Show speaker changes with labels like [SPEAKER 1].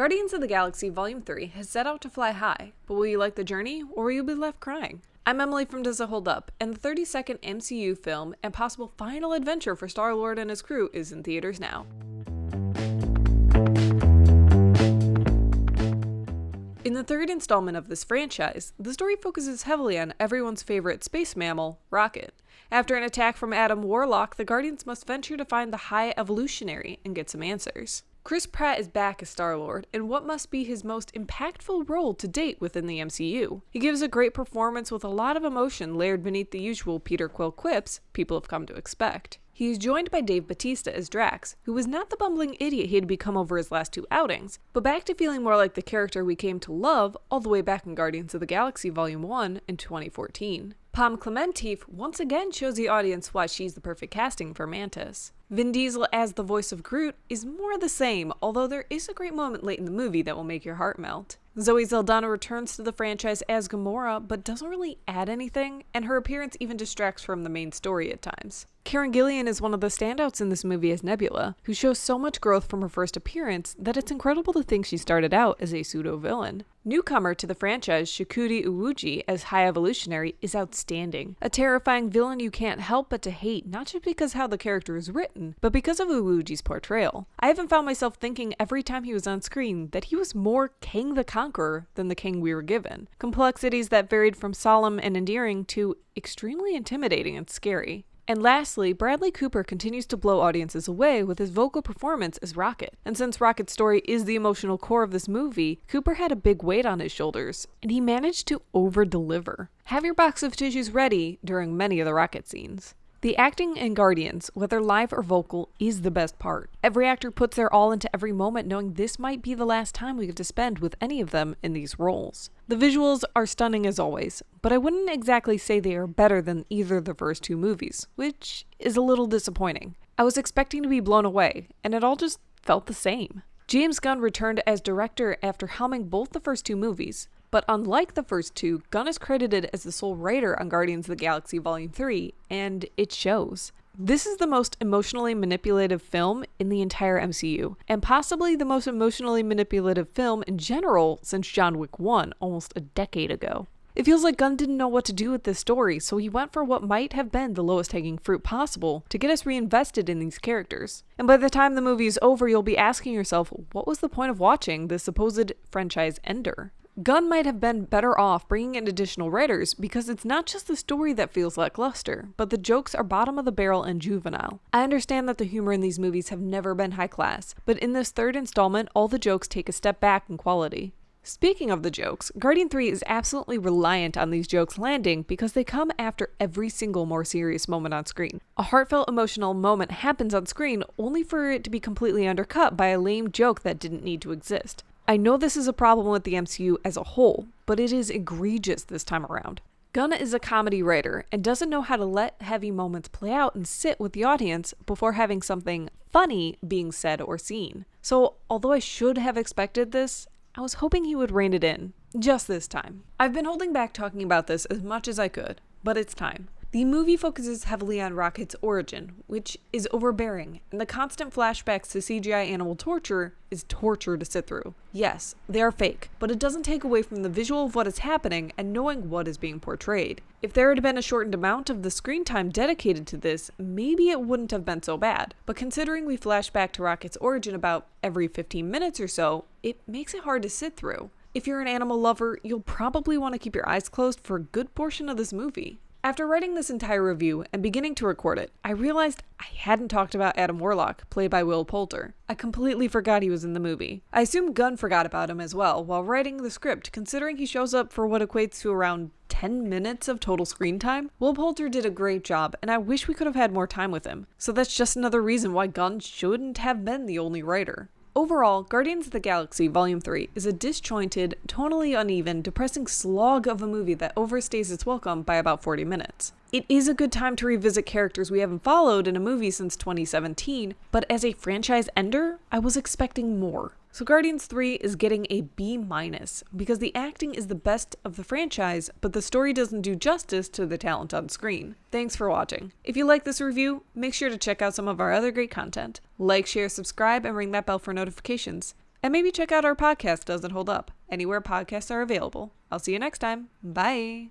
[SPEAKER 1] Guardians of the Galaxy Volume 3 has set out to fly high, but will you like the journey, or will you be left crying? I'm Emily from Does It Hold Up, and the 32nd MCU film and possible final adventure for Star-Lord and his crew is in theaters now. In the third installment of this franchise, the story focuses heavily on everyone's favorite space mammal, Rocket. After an attack from Adam Warlock, the Guardians must venture to find the High Evolutionary and get some answers. Chris Pratt is back as Star-Lord in what must be his most impactful role to date within the MCU. He gives a great performance with a lot of emotion layered beneath the usual Peter Quill quips people have come to expect. He is joined by Dave Bautista as Drax, who was not the bumbling idiot he had become over his last two outings, but back to feeling more like the character we came to love all the way back in Guardians of the Galaxy Volume 1 in 2014. Pom Klementieff once again shows the audience why she's the perfect casting for Mantis. Vin Diesel as the voice of Groot is more the same, although there is a great moment late in the movie that will make your heart melt. Zoe Saldana returns to the franchise as Gamora, but doesn't really add anything, and her appearance even distracts from the main story at times. Karen Gillan is one of the standouts in this movie as Nebula, who shows so much growth from her first appearance that it's incredible to think she started out as a pseudo-villain. Newcomer to the franchise, Shakudi Uwuji as High Evolutionary is outstanding. A terrifying villain you can't help but to hate, not just because how the character is written, but because of Uwuji's portrayal. I haven't found myself thinking every time he was on screen that he was more King the Conqueror than the king we were given. Complexities that varied from solemn and endearing to extremely intimidating and scary. And lastly, Bradley Cooper continues to blow audiences away with his vocal performance as Rocket. And since Rocket's story is the emotional core of this movie, Cooper had a big weight on his shoulders, and he managed to over-deliver. Have your box of tissues ready during many of the Rocket scenes. The acting in Guardians, whether live or vocal, is the best part. Every actor puts their all into every moment knowing this might be the last time we get to spend with any of them in these roles. The visuals are stunning as always, but I wouldn't exactly say they are better than either of the first two movies, which is a little disappointing. I was expecting to be blown away, and it all just felt the same. James Gunn returned as director after helming both the first two movies, but unlike the first two, Gunn is credited as the sole writer on Guardians of the Galaxy Volume 3, and it shows. This is the most emotionally manipulative film in the entire MCU, and possibly the most emotionally manipulative film in general since John Wick 1 almost a decade ago. It feels like Gunn didn't know what to do with this story, so he went for what might have been the lowest hanging fruit possible to get us reinvested in these characters. And by the time the movie is over, you'll be asking yourself, what was the point of watching this supposed franchise ender? Gunn might have been better off bringing in additional writers because it's not just the story that feels lackluster, but the jokes are bottom of the barrel and juvenile. I understand that the humor in these movies have never been high class, but in this third installment, all the jokes take a step back in quality. Speaking of the jokes, Guardian 3 is absolutely reliant on these jokes landing because they come after every single more serious moment on screen. A heartfelt emotional moment happens on screen only for it to be completely undercut by a lame joke that didn't need to exist. I know this is a problem with the MCU as a whole, but it is egregious this time around. Gunn is a comedy writer and doesn't know how to let heavy moments play out and sit with the audience before having something funny being said or seen. So, although I should have expected this, I was hoping he would rein it in, just this time. I've been holding back talking about this as much as I could, but it's time. The movie focuses heavily on Rocket's origin, which is overbearing, and the constant flashbacks to CGI animal torture is torture to sit through. Yes, they are fake, but it doesn't take away from the visual of what is happening and knowing what is being portrayed. If there had been a shortened amount of the screen time dedicated to this, maybe it wouldn't have been so bad. But considering we flash back to Rocket's origin about every 15 minutes or so, it makes it hard to sit through. If you're an animal lover, you'll probably want to keep your eyes closed for a good portion of this movie. After writing this entire review and beginning to record it, I realized I hadn't talked about Adam Warlock, played by Will Poulter. I completely forgot he was in the movie. I assume Gunn forgot about him as well while writing the script, considering he shows up for what equates to around 10 minutes of total screen time. Will Poulter did a great job, and I wish we could have had more time with him. So that's just another reason why Gunn shouldn't have been the only writer. Overall, Guardians of the Galaxy Volume 3 is a disjointed, tonally uneven, depressing slog of a movie that overstays its welcome by about 40 minutes. It is a good time to revisit characters we haven't followed in a movie since 2017, but as a franchise ender, I was expecting more. So Guardians 3 is getting a B- because the acting is the best of the franchise, but the story doesn't do justice to the talent on screen. Thanks for watching. If you like this review, make sure to check out some of our other great content. Like, share, subscribe, and ring that bell for notifications. And maybe check out our podcast, Does It Hold Up, anywhere podcasts are available. I'll see you next time. Bye.